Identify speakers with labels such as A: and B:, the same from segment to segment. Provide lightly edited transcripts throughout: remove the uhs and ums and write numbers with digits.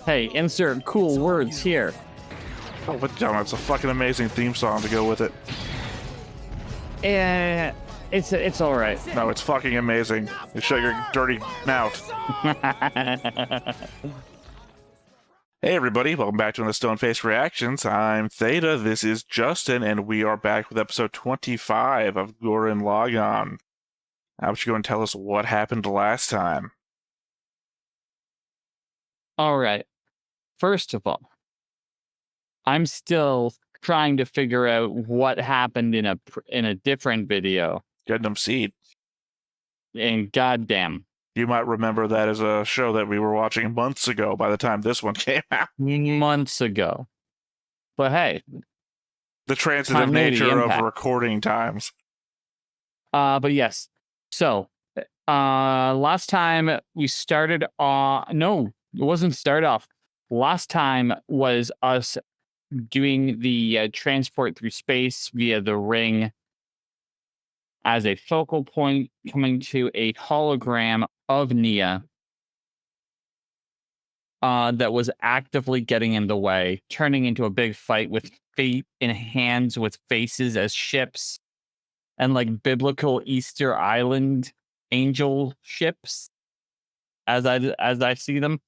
A: Hey, insert cool words here.
B: Oh, but John, it's a fucking amazing theme song to go with it.
A: It's all right.
B: No, it's fucking amazing. You shut your dirty mouth. Hey everybody, welcome back to the Stone Face Reactions. I'm Theta, this is Justin, and we are back with episode 25 of Gurren Lagann. How about you go and tell us what happened last time?
A: All right. First of all, I'm still trying to figure out what happened in a different video.
B: Gundam Seed.
A: And goddamn,
B: You might remember that as a show that we were watching months ago by the time this one came out.
A: months ago. But hey,
B: The transitive
A: continuity
B: nature
A: impact.
B: of recording times.
A: But yes. So, last time we started off. No, it wasn't start off. Last time was us doing the transport through space via the ring as a focal point, coming to a hologram of Nia that was actively getting in the way, turning into a big fight with feet and hands with faces as ships and like biblical Easter Island angel ships as I see them.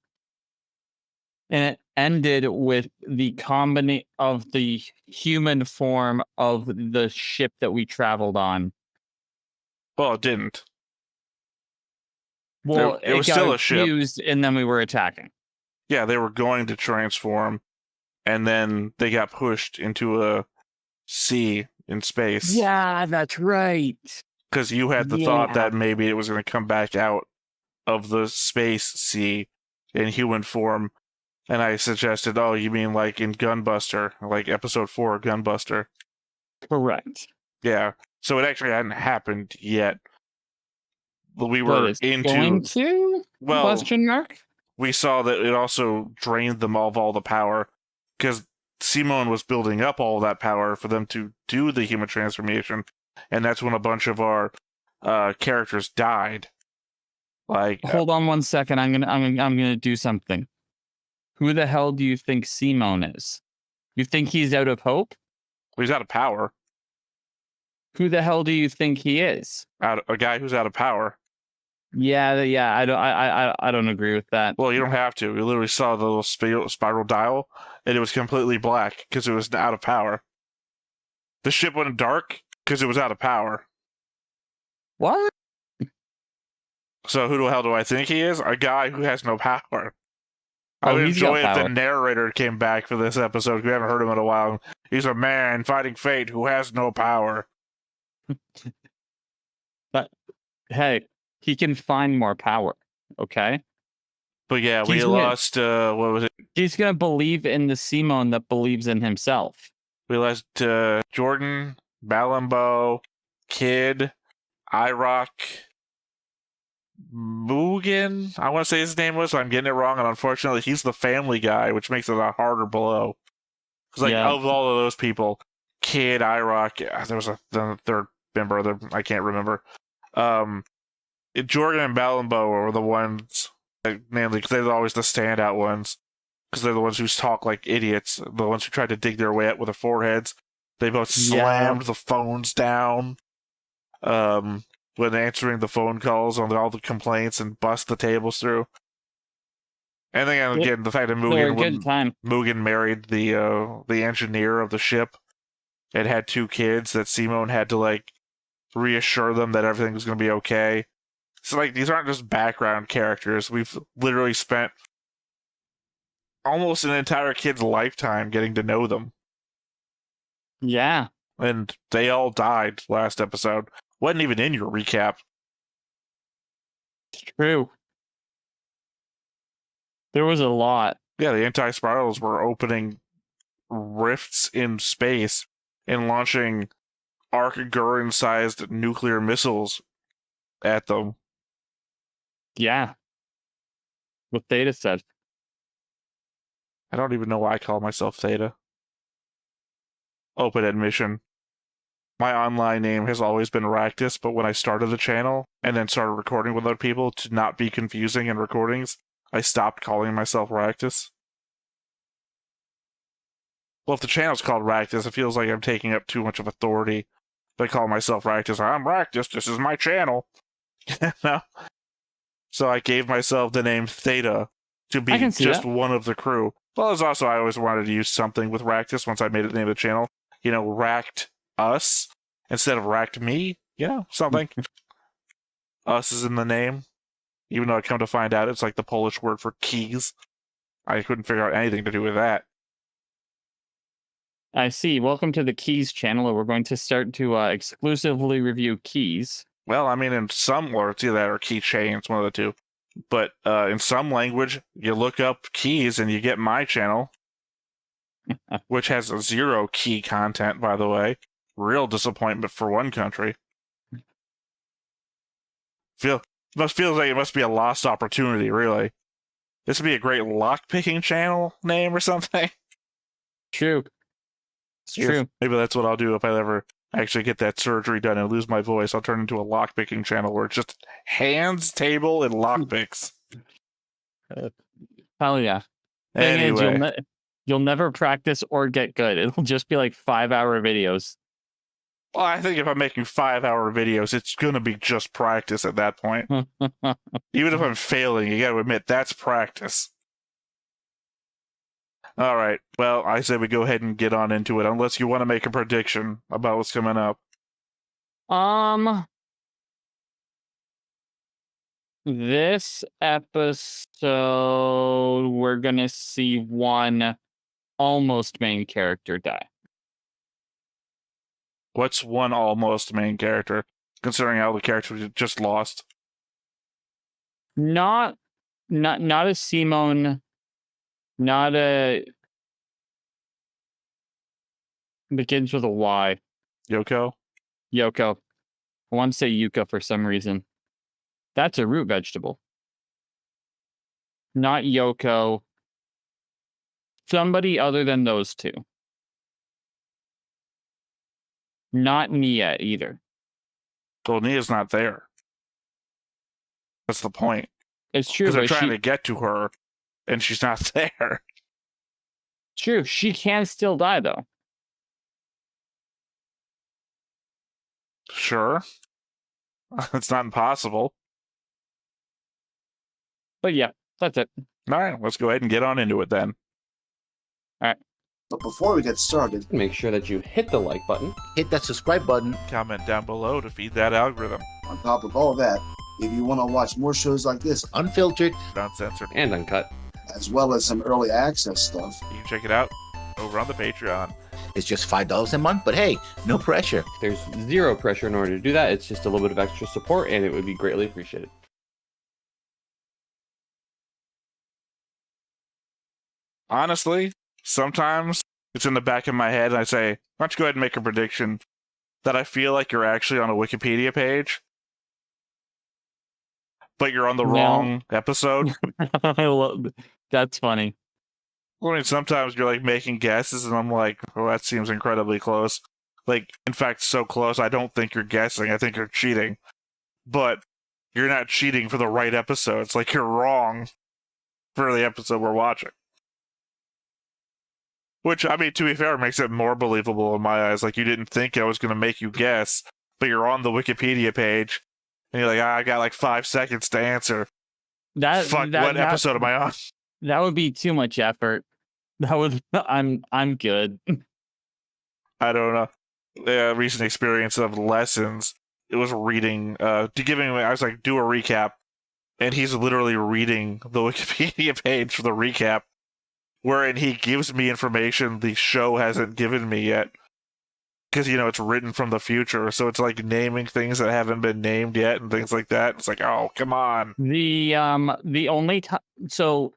A: And it ended with the combination of the human form of the ship that we traveled on.
B: Well, it didn't.
A: Well,
B: It was
A: got
B: still a ship.
A: fused, and then we were attacking.
B: Yeah, they were going to transform, and then they got pushed into a sea in space.
A: Yeah, that's right.
B: Because you had the thought that maybe it was going to come back out of the space sea in human form. And I suggested, oh, you mean like in Gunbuster, like episode 4 of Gunbuster.
A: Correct.
B: Yeah. So it actually hadn't happened yet. We
A: But
B: were
A: it's
B: into...
A: going to?
B: Well,
A: Question mark?
B: we saw that it also drained them of all the power. Because Simone was building up all that power for them to do the human transformation. And that's when a bunch of our characters died. Like,
A: Hold on 1 second. I'm gonna do something. Who the hell do you think Simone is? You think he's out of hope?
B: he's out of power.
A: Who the hell do you think he is?
B: A guy who's out of power.
A: Yeah. I don't agree with that.
B: Well, you don't have to. You literally saw the little spiral dial, and it was completely black because it was out of power. The ship went dark because it was out of power.
A: What?
B: So who the hell do I think he is? A guy who has no power. I would enjoy if the narrator came back for this episode. We haven't heard him in a while. He's a man fighting fate who has no power.
A: But hey, he can find more power. Okay.
B: But yeah, we lost. What was it?
A: He's gonna believe in the Simone that believes in himself.
B: We lost Jordan, Balambo, Kid, IROC, Mugen, I want to say his name was, so I'm getting it wrong, and unfortunately he's the family guy, which makes it a harder blow. Because of all of those people, Kid, IROC, there was the third member, I can't remember. Jordan and Balambo were the ones, mainly because they're always the standout ones, because they're the ones who talk like idiots, the ones who tried to dig their way up with their foreheads. They both slammed the phones down. When answering the phone calls on all the complaints and bust the tables through. And then again, the fact that Mugen married the engineer of the ship and had 2 kids that Simone had to like reassure them that everything was going to be okay. So like these aren't just background characters. We've literally spent almost an entire kid's lifetime getting to know them.
A: Yeah.
B: And they all died last episode. Wasn't even in your recap.
A: True. There was a lot.
B: Yeah, the anti-spirals were opening rifts in space and launching Arc Gurren-sized nuclear missiles at them.
A: Yeah. What Theta said.
B: I don't even know why I call myself Theta. Open admission. My online name has always been Ractus, but when I started the channel and then started recording with other people to not be confusing in recordings, I stopped calling myself Ractus. Well, if the channel's called Ractus, it feels like I'm taking up too much of authority. If I call myself Ractus, I'm Ractus, this is my channel. No? So I gave myself the name Theta to be just one of the crew. Well, as also I always wanted to use something with Ractus once I made it the name of the channel. You know, Racked Us instead of Racked Me. You know, something. Us is in the name. Even though I come to find out it's like the Polish word for keys. I couldn't figure out anything to do with that.
A: I see. Welcome to the Keys channel, where we're going to start to exclusively review keys.
B: Well, I mean, in some, or it's either that or keychains, one of the two. But in some language, you look up keys and you get my channel, which has 0 key content, by the way. Real disappointment for one country. Feels like it must be a lost opportunity, really. This would be a great lockpicking channel name or something.
A: True. It's true.
B: Maybe that's what I'll do if I ever actually get that surgery done and lose my voice. I'll turn into a lockpicking channel where it's just hands, table, and lockpicks.
A: Hell yeah.
B: Anyway.
A: You'll never practice or get good. It'll just be like 5-hour videos.
B: Well, I think if I'm making 5-hour videos, it's going to be just practice at that point. Even if I'm failing, you got to admit, that's practice. All right. Well, I say we go ahead and get on into it, unless you want to make a prediction about what's coming up.
A: This episode, we're going to see one almost main character die.
B: What's one almost main character, considering how the characters we just lost?
A: Not a Simone, not a... Begins with a Y.
B: Yoko?
A: Yoko. I want to say Yuka for some reason. That's a root vegetable. Not Yoko. Somebody other than those two. Not Nia either.
B: Well, Nia's not there. That's the point.
A: It's true.
B: Because they're trying to get to her, and she's not there.
A: True. She can still die, though.
B: Sure. It's not impossible.
A: But yeah, that's it.
B: All right, let's go ahead and get on into it then.
A: All right.
C: But before we get started,
D: make sure that you hit the like button,
C: hit that subscribe button,
B: comment down below to feed that algorithm.
C: On top of all that, if you want to watch more shows like this, unfiltered,
B: uncensored,
D: and uncut,
C: as well as some early access stuff,
B: you can check it out over on the Patreon.
C: It's just $5 a month, but hey, no pressure.
D: There's 0 pressure in order to do that. It's just a little bit of extra support, and it would be greatly appreciated.
B: Honestly, sometimes it's in the back of my head, and I say, why don't you go ahead and make a prediction that I feel like you're actually on a Wikipedia page, but you're on the wrong episode.
A: I love that's funny.
B: I mean, sometimes you're like making guesses, and I'm like, oh, that seems incredibly close. Like, in fact, so close, I don't think you're guessing. I think you're cheating. But you're not cheating for the right episodes. Like, you're wrong for the episode we're watching. Which, I mean, to be fair, makes it more believable in my eyes. Like, you didn't think I was going to make you guess, but you're on the Wikipedia page, and you're like, I got like 5 seconds to answer. What episode am I on?
A: That would be too much effort. I'm good.
B: I don't know. The recent experience of lessons, it was reading, I was like, do a recap, and he's literally reading the Wikipedia page for the recap, wherein he gives me information the show hasn't given me yet. Because, you know, it's written from the future, so it's like naming things that haven't been named yet and things like that. It's like, oh, come on.
A: The only time, so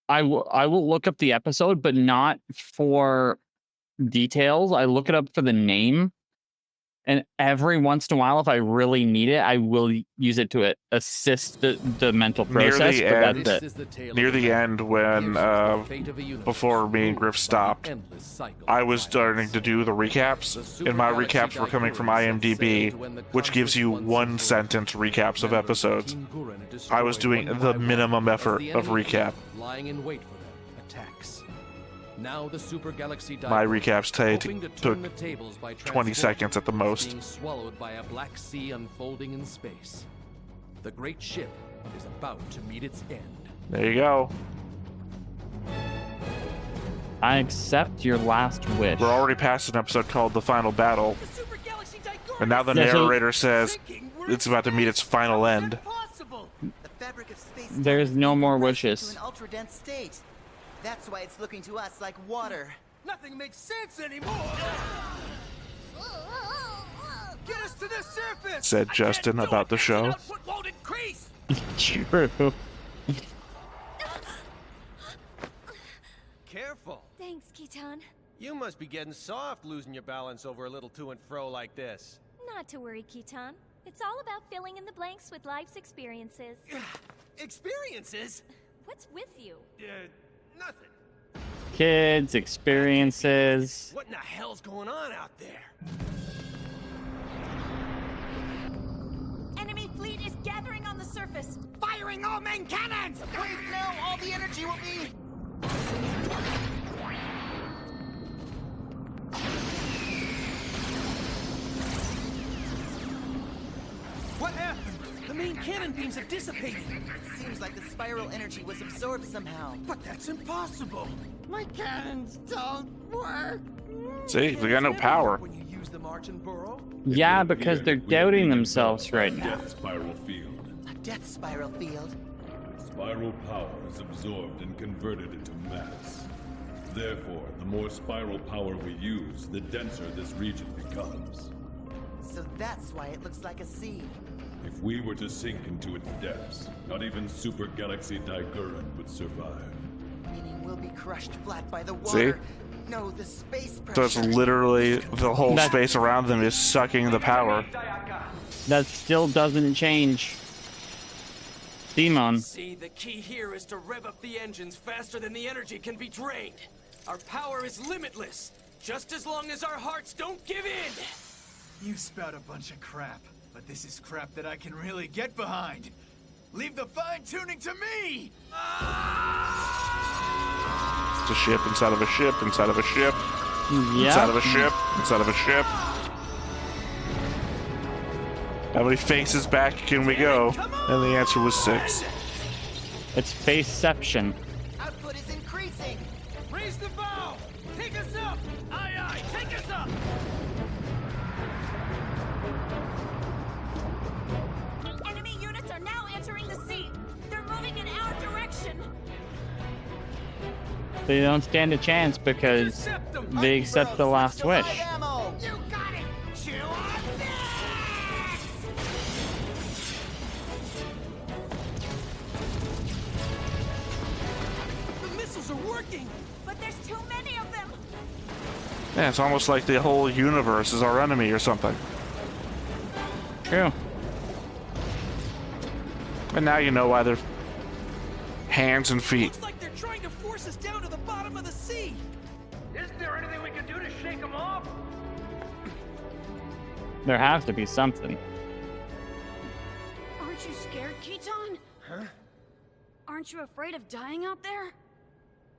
A: I will look up the episode, but not for details. I look it up for the name. And every once in a while, if I really need it, I will use it to assist the mental process.
B: Near the end, when before me and Griff stopped, I was starting to do the recaps, and my recaps were coming from IMDb, which gives you 1-sentence recaps of episodes. I was doing the minimum effort of recap.
E: Now the super galaxy
B: My recaps
E: hoping to
B: took
E: turn the tables by
B: 20 seconds at the most.
E: being swallowed by a black sea unfolding in space. The great ship is about to meet its end.
B: There you go.
A: I accept your last wish.
B: We're already past an episode called The Final Battle. And now the
A: Yeah, so-
B: narrator says it's about to meet its final end.
F: The fabric of space
A: There's no more wishes.
F: to an ultra-dense state. That's why it's looking to us like water.
G: Nothing makes sense anymore. Get us to the surface.
B: Said Justin about the show.
G: Output won't increase.
A: True.
G: Careful.
H: Thanks, Kittan.
G: You must be getting soft losing your balance over a little to and fro like this.
H: Not to worry, Kittan. It's all about filling in the blanks with life's experiences.
G: Experiences?
H: What's with you?
G: Nothing.
A: Kids, experiences.
G: What in the hell's going on out there?
H: Enemy fleet is gathering on the surface.
F: Firing all main cannons! Wait, no, all the energy will be...
G: What happened? The main cannon beams have dissipated.
F: It seems like the spiral energy was absorbed somehow.
G: But that's impossible.
F: My cannons don't work!
B: See, we got no power.
G: When you use the march and burrow?
A: Yeah, because they're doubting themselves right now.
I: Death spiral field.
F: A death spiral field.
I: Spiral power is absorbed and converted into mass. Therefore, the more spiral power we use, the denser this region becomes.
F: So that's why it looks like a sea.
I: If we were to sink into its depths, not even super galaxy Gurren would survive.
F: Meaning we'll be crushed flat by the
B: See?
F: water. No, the space
B: So
F: pressure.
B: it's literally the whole
A: That-
B: space around them is sucking the power.
A: That still doesn't change. Demon.
G: See, the key here is to rev up the engines faster than the energy can be drained. Our power is limitless, just as long as our hearts don't give in.
J: You spout a bunch of crap, but this is crap that I can really get behind. Leave the fine-tuning to me!
B: It's a ship inside of a ship inside of a ship inside of a ship inside of a ship. How many faces back can we go? And the answer was 6.
A: It's faceception.
F: Output is increasing.
G: Raise the bow! Take us up! Aye, aye, take us up!
H: Enemy units are now entering the sea. They're moving in our direction.
A: They don't stand a chance because they accept the last wish.
F: Ammo.
G: You got it! Chew on this! The missiles are working!
H: But there's too many of them.
B: Yeah, it's almost like the whole universe is our enemy or something.
A: True.
B: And now you know why they're hands and feet.
G: Looks like they're trying to force us down to the bottom of the sea! Isn't there anything we can do to shake them off?
A: There has to be something.
H: Aren't you scared, Kittan?
G: Huh?
H: Aren't you afraid of dying out there?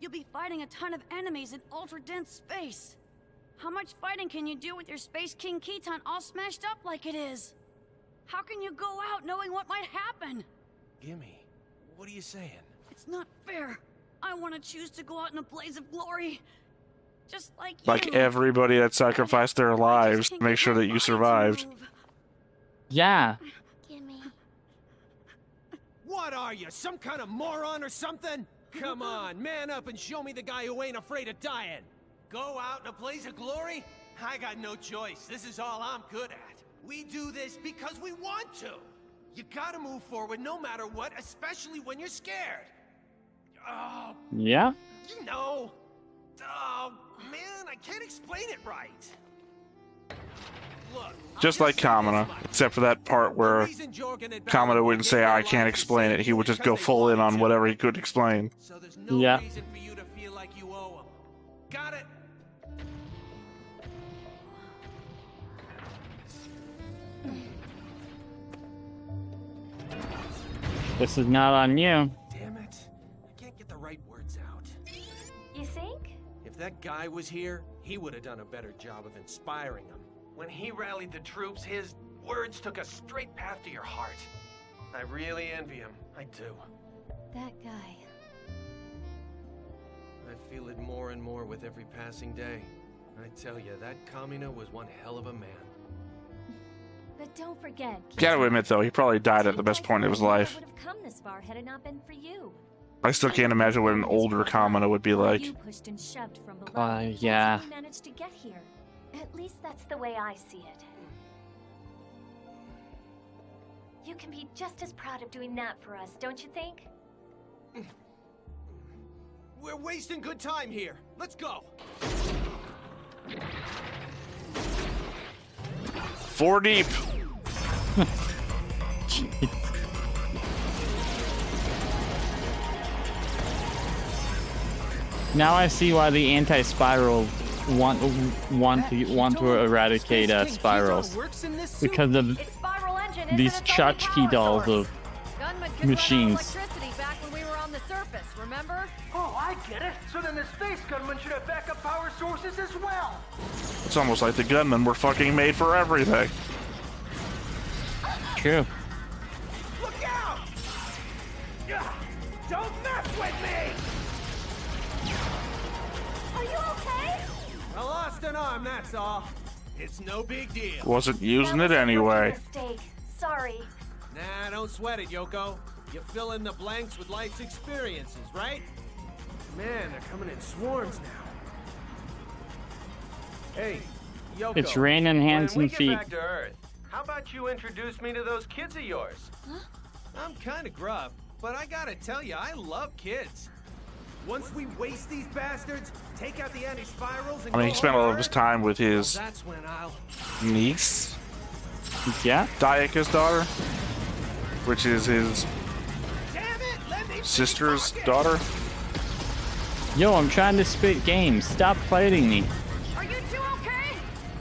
H: You'll be fighting a ton of enemies in ultra-dense space. How much fighting can you do with your Space King Kittan all smashed up like it is? How can you go out knowing what might happen?
G: Gimme. What are you saying?
H: It's not fair. I want to choose to go out in a blaze of glory. Just like you.
B: Like everybody that sacrificed their
H: I just
B: lives
H: can't
B: to make
H: get
B: sure
H: my
B: that you
H: mind to
B: survived.
H: move.
A: Yeah.
H: Gimme.
G: What are you, some kind of moron or something? Come on, man up and show me the guy who ain't afraid of dying. Go out in a blaze of glory? I got no choice. This is all I'm good at. We do this because we want to. You gotta move forward no matter what, especially when you're scared. Oh,
A: Yeah.
G: you know. Oh, man, I can't explain it right. Look,
B: Just like Kamina, except for that part where Kamina wouldn't say, I can't explain it. He would just go full in on whatever he could explain.
G: So there's no
A: Yeah.
G: reason for you to feel like you owe him. Got it?
A: This is not on you.
G: Damn it. I can't get the right words out.
H: You think?
G: If that guy was here, he would have done a better job of inspiring them. When he rallied the troops, his words took a straight path to your heart. I really envy him. I do.
K: That guy.
G: I feel it more and more with every passing day. I tell you, that kamina was one hell of a man.
K: But don't forget.
B: Gotta admit though, he probably died at the best point of his life.
K: Would have come this far had it not been for you.
B: I still can't imagine what an older kamina would be like.
K: You pushed and shoved from below.
A: Yeah.
K: That's how you managed to get here. At least that's the way I see it. You can be just as proud of doing that for us, don't you think?
G: We're wasting good time here. Let's go.
B: 4 deep.
A: Now I see why the anti-spiral want to eradicate spirals, because of these tchotchke dolls of machines.
H: Back when we were on the surface, remember?
J: Oh, I get it. So then the space gunmen should have backup power sources as well.
B: It's almost like the gunmen were fucking made for everything.
A: True.
G: Look out! Don't mess with me!
K: Are you okay?
G: I lost an arm, that's all. It's no big deal.
B: Wasn't using it anyway.
K: Mistake. Sorry.
G: Nah, don't sweat it, Yoko. You fill in the blanks with life's experiences, right? Man, they're coming in swarms now. Hey, Yoko.
A: It's raining hands
G: when we
A: and
G: get
A: feet.
G: Back to Earth, how about you introduce me to those kids of yours?
K: Huh?
G: I'm kind of gruff, but I gotta tell you, I love kids. Once we waste these bastards, take out the anti-spirals and
B: I mean, he spent a lot of his time with his
G: that's when I'll...
B: niece.
A: Yeah.
B: Dayaka's daughter. Which is his
G: Damn it, let me
B: sister's daughter.
A: Yo, I'm trying to spit games. Stop fighting me.
H: Are you two okay?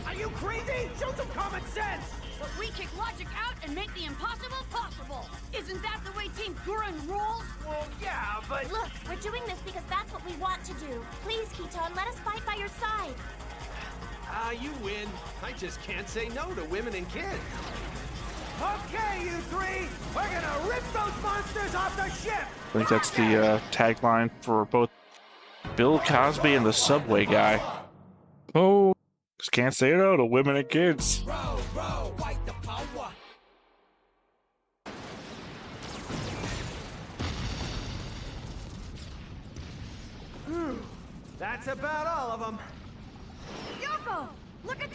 G: Are you crazy? Show some common sense!
H: But we kick logic out and make the impossible possible. Isn't that the way Team Gurren rules?
G: Well, yeah, but...
K: Look, we're doing this because that's what we want to do. Please, Kittan, let us fight by your side.
G: You win. I just can't say no to women and kids. Okay, you three! We're gonna rip those monsters off the ship!
B: I think that's the tagline for both Bill Cosby and the Subway guy.
A: Oh.
B: Just can't say no to women and kids.
G: Fight the power! That's about all of them.
H: Yoko, look at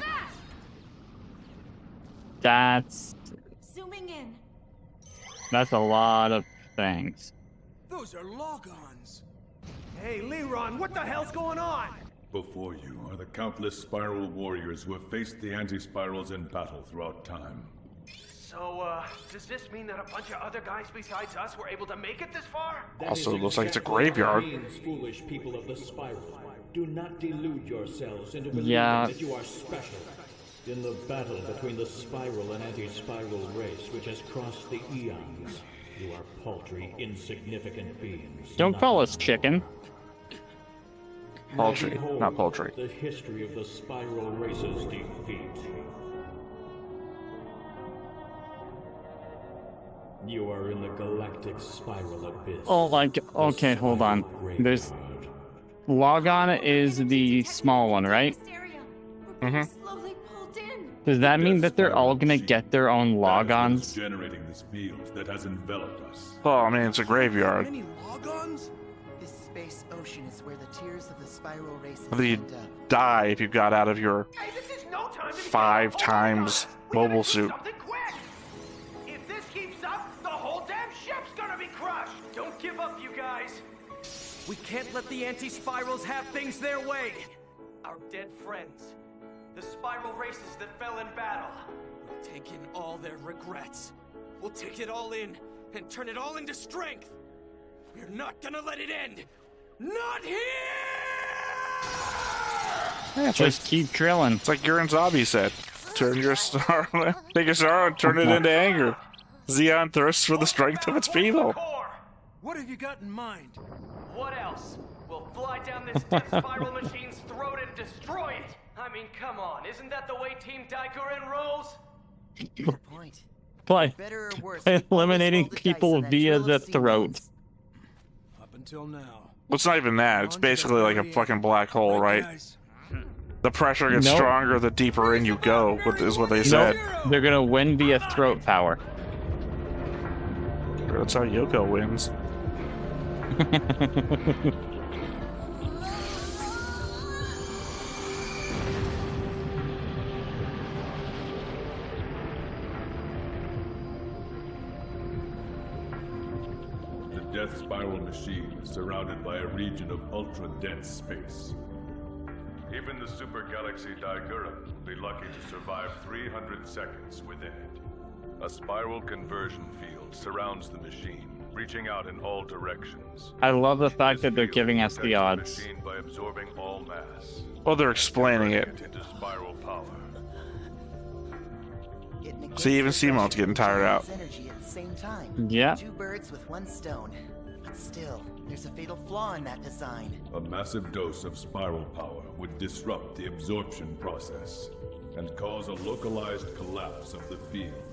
H: that! Zooming in.
A: That's a lot of things.
G: Those are Logons. Hey, Leron, what the hell's going on?
I: Before you are the countless spiral warriors who have faced the anti-spirals in battle throughout time.
G: So, does this mean that a bunch of other guys besides us were able to make it this far?
B: Also, it looks like it's a graveyard.
L: Foolish people of the spiral. Do not delude yourselves into believing that you are special. In the battle between the spiral and anti-spiral race, which has crossed the eons, you are paltry, insignificant beings.
A: Don't call us chicken.
B: Paltry, not poultry.
L: The history of the spiral race's defeat. You are in the galactic spiral abyss.
A: Oh, like, okay, hold on. There's... Lagann is the small one, right?
H: Slowly pulled in.
A: Does that mean that they're all gonna get their own Lagans?
I: Generating this field that has enveloped us.
B: Oh, I mean, it's a graveyard.
F: Many Logons? This space ocean is where the tears of the spiral races
B: I think
F: end
B: you'd
F: up.
B: die if you got out of your
G: Hey, this is no time to be
B: 5 times mobile suit.
G: something quick! If this keeps up, the whole damn ship's gonna be crushed! Don't give up, you guys! We can't let the anti-spirals have things their way! Our dead friends, the spiral races that fell in battle. We'll take in all their regrets. We'll take it all in and turn it all into strength. We're not gonna let it end. Not here!
B: Yeah,
A: Just keep drilling.
B: It's like Gurren Lagann said. Turn your star, take a sorrow and turn it into anger. Xeon thirsts for the strength of its people.
G: What have you got in mind? What else? We'll fly
M: down this death spiral machine's throat and destroy it. I mean, come on, isn't that the way Team Gurren rolls?
F: Good point.
A: By
F: Better or worse,
A: eliminating people via the throat.
G: Up until now.
B: Well, it's not even that. It's basically like a fucking black hole, right? The pressure gets stronger the deeper in you go, is what they said.
A: They're gonna win via throat power.
B: That's how Yoko wins.
I: The Death Spiral machine is surrounded by a region of ultra-dense space. Even the super galaxy Gurren will be lucky to survive 300 seconds within it. A spiral conversion field surrounds the machine, reaching out in all directions.
A: I love the fact that they're giving us the odds.
I: The machine by absorbing all mass.
B: Well, they're explaining it.
I: Into spiral power.
B: See, even Simone's getting tired out.
F: Energy at the same time.
A: Yeah.
F: 2 birds with 1 stone. But still, there's a fatal flaw in that design.
I: A massive dose of spiral power would disrupt the absorption process and cause a localized collapse of the field.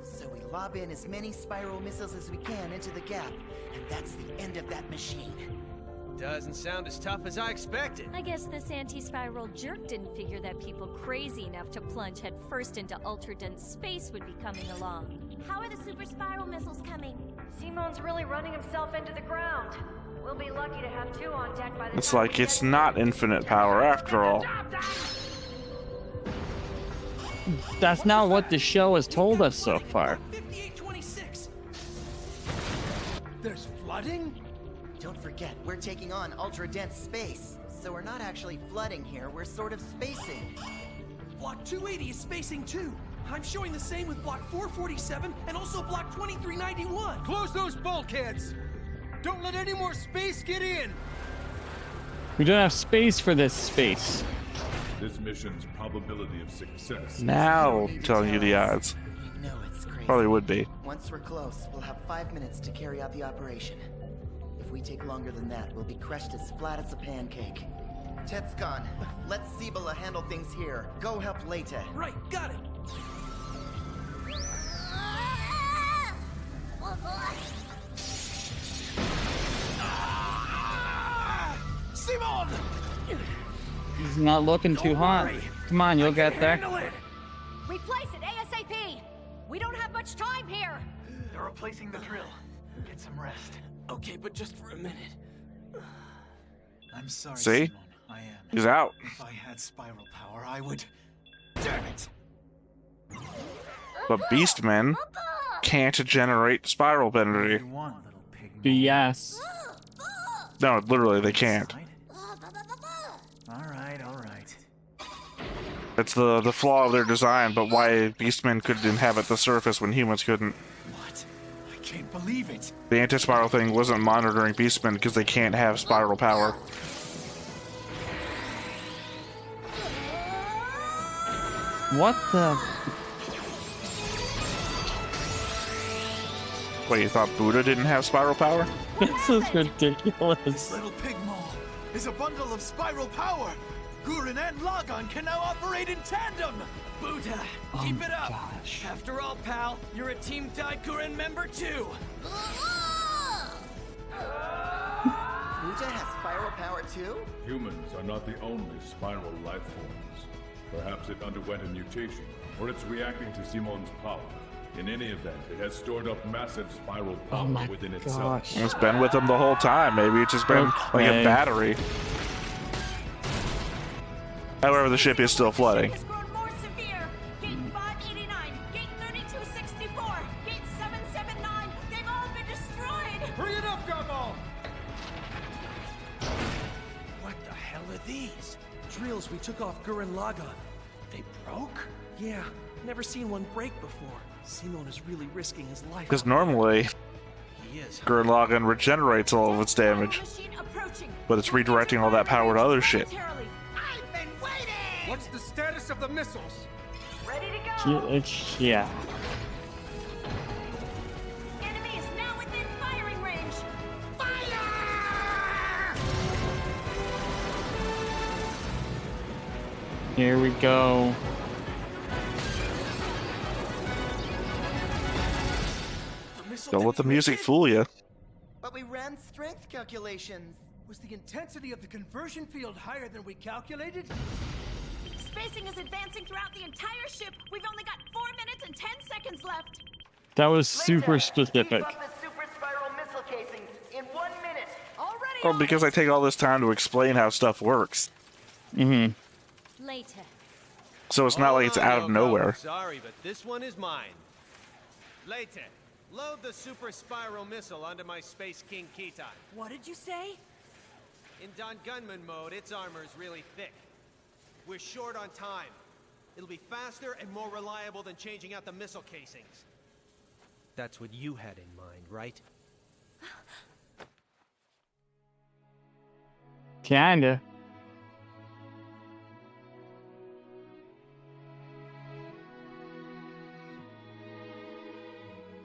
F: So we lob in as many spiral missiles as we can into the gap, and that's the end of that machine.
G: Doesn't sound as tough as I expected.
N: I guess this anti-spiral jerk didn't figure that people crazy enough to plunge headfirst into ultra-dense space would be coming along.
K: How are the super spiral missiles coming?
O: Simone's really running himself into the ground. We'll be lucky to have 2 on deck by the
B: It's
O: time
B: like
O: we
B: it's
O: get
B: not infinite power after all.
A: That's not what the show has told us so far.
G: 5826. There's flooding?
F: Don't forget, we're taking on ultra-dense space. So we're not actually flooding here, we're sort of spacing.
G: Block 280 is spacing too. I'm showing the same with Block 447 and also Block 2391. Close those bulkheads! Don't let any more space get in!
A: We don't have space for this space.
I: This mission's probability of success.
B: Now, telling you the odds.
F: I know it's crazy.
B: Probably would be.
F: Once we're close, we'll have 5 minutes to carry out the operation. If we take longer than that, we'll be crushed as flat as a pancake. Ted's gone. Let Cibola handle things here. Go help Leyte.
G: Right, got it. Simon!
A: He's not looking too hot. Come on, you'll get there.
O: Replace it ASAP! We don't have much time here!
J: They're replacing the drill. Get some rest.
G: Okay, but just for a minute.
J: I'm sorry,
B: See?
J: Simone. I am.
B: He's out.
J: If I had spiral power, I would... Damn it!
B: But Beastmen can't generate spiral energy.
A: BS.
B: No, literally, they can't.
J: Alright.
B: It's the flaw of their design, but why Beastmen could inhabit the surface when humans couldn't.
J: What? I can't believe it!
B: The anti-spiral thing wasn't monitoring Beastmen because they can't have spiral power.
A: What the?
B: Wait, you thought Buddha didn't have spiral power?
A: This is ridiculous.
J: This little pig mole is a bundle of spiral power! Gurren and Lagann can now operate in tandem!
G: Buddha, keep it up! Gosh. After all, pal, you're a Team Gurren member too!
F: Buddha has spiral power too?
I: Humans are not the only spiral life forms. Perhaps it underwent a mutation, or it's reacting to Simone's power. In any event, it has stored up massive spiral power within itself.
B: It's been with them the whole time. Maybe it's just been like a battery. However, the ship is still flooding.
K: It's grown more severe. Gate 589, Gate 3264, Gate 779, they've all been destroyed!
G: Hurry it up, Gumball! What the hell are these? Drills we took off Gurren Lagann. They broke? Yeah, never seen one break before. Simone is really risking his life.
B: Because normally,
G: He is.
B: Gurren Lagann regenerates all of its damage. But it's redirecting all that power to other shit.
G: What's the status of the missiles?
O: Ready to go!
A: Yeah.
K: Enemy is now within firing range!
A: Here we go.
B: Don't let the music fool you.
F: But we ran strength calculations.
G: Was the intensity of the conversion field higher than we calculated?
K: Spacing is advancing throughout the entire ship. We've only got 4 minutes and 10 seconds left.
A: That was super specific.
F: Keep up the super spiral missile casings in 1 minute.
K: Already.
B: Well, because I take all this time to explain how stuff works.
A: Mm-hmm.
N: Later.
B: So it's not like it's out of nowhere.
G: Sorry, but this one is mine. Later. Load the super spiral missile onto my Space King Kittan.
K: What did you say?
G: In Don Gunman mode, its armor is really thick. We're short on time. It'll be faster and more reliable than changing out the missile casings. That's what you had in mind, right?
A: Kinda.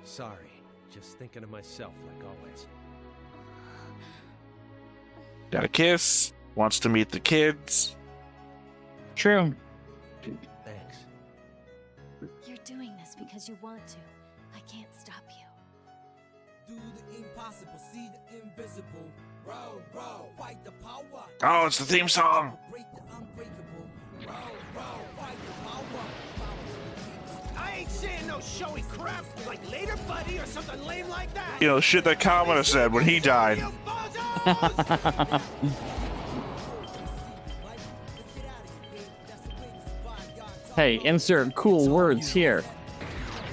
G: Sorry, just thinking of myself like always.
B: Got a kiss. Wants to meet the kids.
A: True.
G: Thanks.
N: You're doing this because you want to. I can't stop you.
P: Do the impossible, see the invisible. Row, row, fight the power.
B: Oh, it's the theme song.
P: Break the unbreakable. Row, row, fight the power.
G: I ain't saying no showy crap like later, buddy, or something lame like that.
B: You know, shit that Kamina said when he died.
A: Hey, insert cool words here.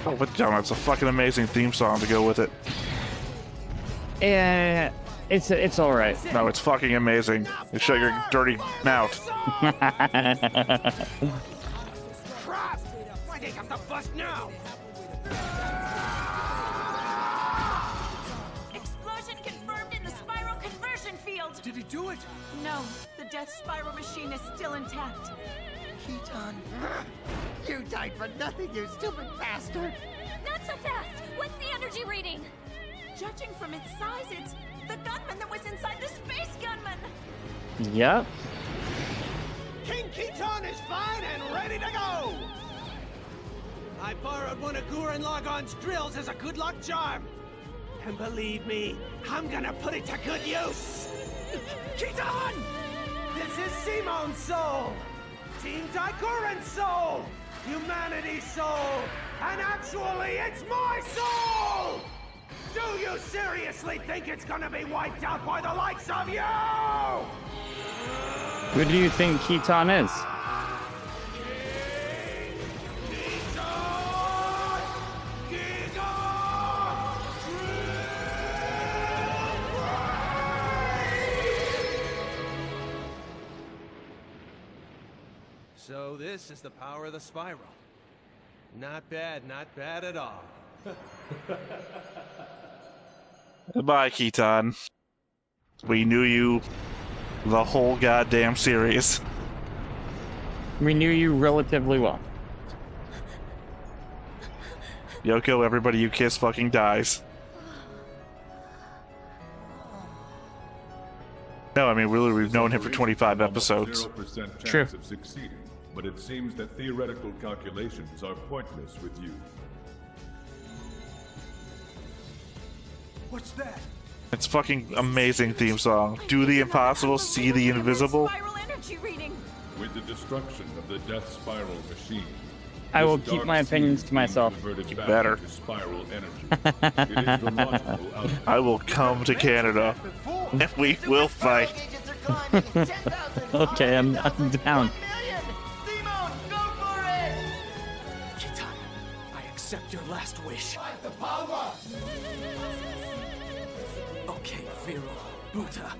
B: Oh, but damn, it's a fucking amazing theme song to go with it.
A: It's all right.
B: No, it's fucking amazing. You shut your dirty mouth.
G: Crap! Why they have to bust now?
K: Explosion confirmed in the spiral conversion field.
G: Did he do it?
K: No, the death spiral machine is still intact.
F: Kittan, you died for nothing, you stupid bastard.
N: Not so fast! What's the energy reading?
K: Judging from its size, it's the gunman that was inside the space gunman.
A: Yep.
G: King Kittan is fine and ready to go. I borrowed one of Gurren Lagann's drills as a good luck charm. And believe me, I'm gonna put it to good use. Kittan! This is Simon's soul. Team Daiguren's soul. Humanity's soul. And actually, it's my soul! Do you seriously think it's gonna be wiped out by the likes of you?
A: Who do you think Kittan is?
G: So this is the power of the spiral. Not bad at all.
B: Goodbye, Kittan. We knew you the whole goddamn series.
A: We knew you relatively well.
B: Yoko, everybody you kiss fucking dies. No, I mean, really, we've known him for 25 episodes.
I: 0%
A: True.
I: chance of succeeding, but it seems that theoretical calculations are pointless with you.
G: What's that?
B: It's fucking amazing theme song. Do the impossible, see the invisible.
K: Spiral energy reading.
I: With the destruction of the death spiral machine,
A: I will
I: this
A: keep
I: dark
A: my
I: seed
A: opinions
I: is
A: to myself.
I: being converted
B: You
I: back
B: better.
I: into spiral energy. It is the logical outcome.
B: I will come to Canada, and we will fight.
A: Okay, I'm down.
F: Simon, go for it!
G: Kittan, I accept your last wish.
P: Fight the power.
G: Okay, Vero, Buta,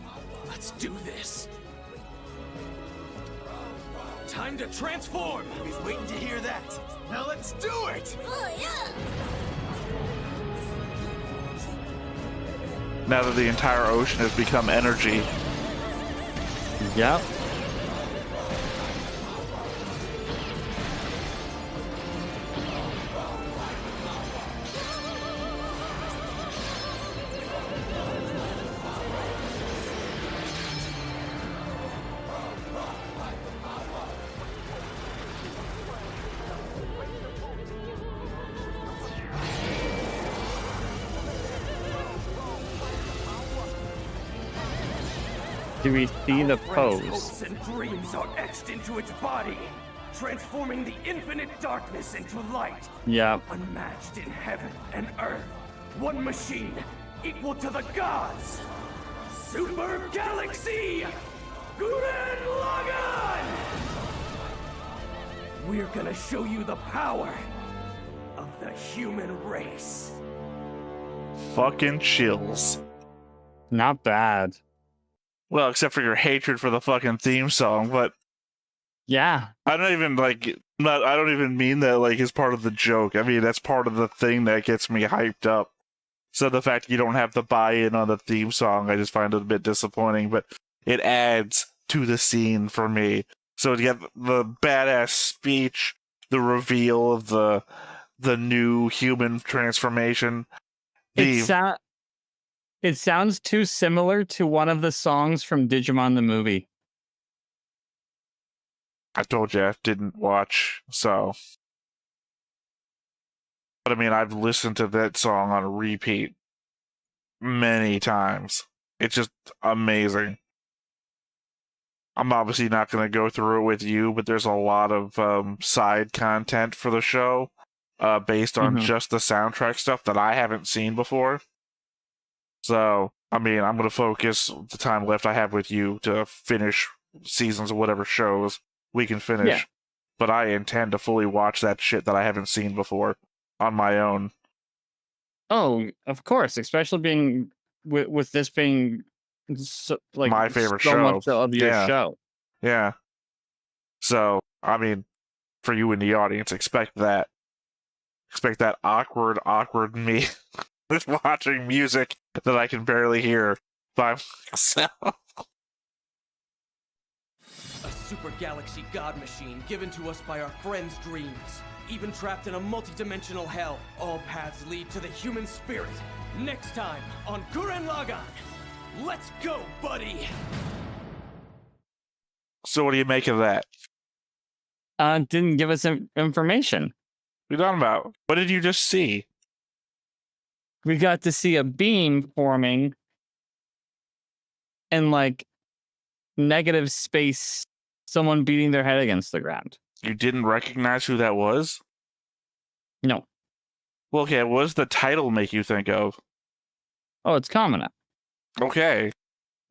G: let's do this. Time to transform!
J: He's waiting to hear that. Now let's do it!
B: Now that the entire ocean has become energy.
A: Yep. Do we see the pose?
G: Hopes and dreams are etched into its body, transforming the infinite darkness into light.
A: Yeah.
G: Unmatched in heaven and earth. One machine equal to the gods. Super Galaxy Gurren Lagann! We're gonna show you the power of the human race.
B: Fucking chills.
A: Not bad.
B: Well, except for your hatred for the fucking theme song, but
A: yeah,
B: I don't even I don't even mean that like as part of the joke. I mean that's part of the thing that gets me hyped up. So the fact you don't have the buy-in on the theme song, I just find it a bit disappointing, but it adds to the scene for me. So you get the badass speech, the reveal of the new human transformation.
A: It sounds too similar to one of the songs from Digimon the movie.
B: I told you I didn't watch, so. But I mean, I've listened to that song on repeat many times. It's just amazing. I'm obviously not going to go through it with you, but there's a lot of side content for the show based on just the soundtrack stuff that I haven't seen before. So, I mean, I'm going to focus the time left I have with you to finish seasons of whatever shows we can finish. Yeah. But I intend to fully watch that shit that I haven't seen before on my own.
A: Oh, of course, especially being with this being so, like
B: my favorite
A: so
B: show
A: much of your show.
B: Yeah. So, I mean, for you in the audience, expect that. Expect that awkward me just watching music that I can barely hear by myself.
G: A super galaxy god machine given to us by our friends' dreams. Even trapped in a multi-dimensional hell, all paths lead to the human spirit. Next time on Gurren Lagann. Let's go, buddy!
B: So what do you make of that?
A: Didn't give us information.
B: What are you talking about? What did you just see?
A: We got to see a beam forming and like negative space, someone beating their head against the ground.
B: You didn't recognize who that was?
A: No.
B: Well, okay, what does the title make you think of?
A: Oh, it's Kamina.
B: Okay.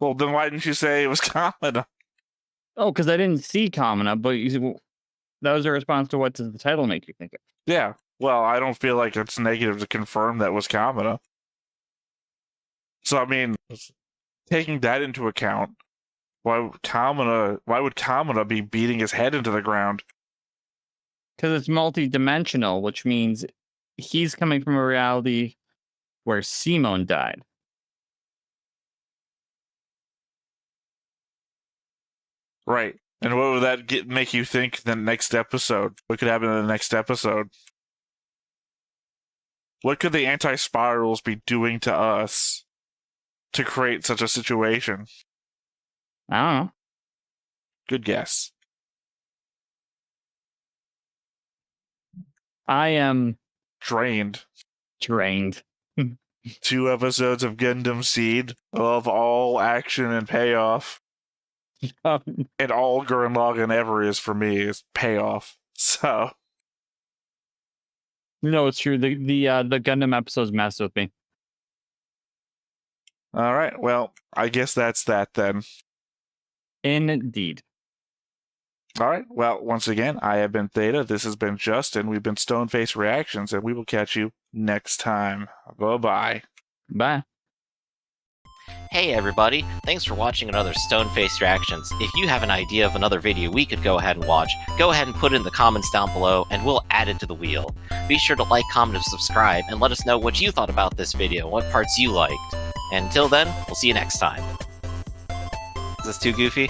B: Well, then why didn't you say it was Kamina?
A: Oh, because I didn't see Kamina, but that was a response to what does the title make you think of?
B: Yeah. Well, I don't feel like it's negative to confirm that was Kamina. So, I mean, taking that into account, why would Kamina be beating his head into the ground?
A: Because it's multi-dimensional, which means he's coming from a reality where Simone died.
B: Right. And what would that make you think the next episode? What could happen in the next episode? What could the anti-spirals be doing to us to create such a situation?
A: I don't know.
B: Good guess.
A: I am
B: drained.
A: 2
B: episodes of Gundam Seed of all action and payoff. And all Gurren Lagann ever is for me is payoff. So,
A: no, it's true. The Gundam episodes messed with me.
B: All right. Well, I guess that's that then.
A: Indeed.
B: All right. Well, once again, I have been Theta. This has been Justin. We've been Stoneface Reactions, and we will catch you next time. Bye-bye.
A: Bye.
Q: Hey everybody, thanks for watching another Stoneface Reactions. If you have an idea of another video we could go ahead and watch, go ahead and put it in the comments down below and we'll add it to the wheel. Be sure to like, comment, and subscribe and let us know what you thought about this video, what parts you liked. And until then, we'll see you next time. Is this too goofy?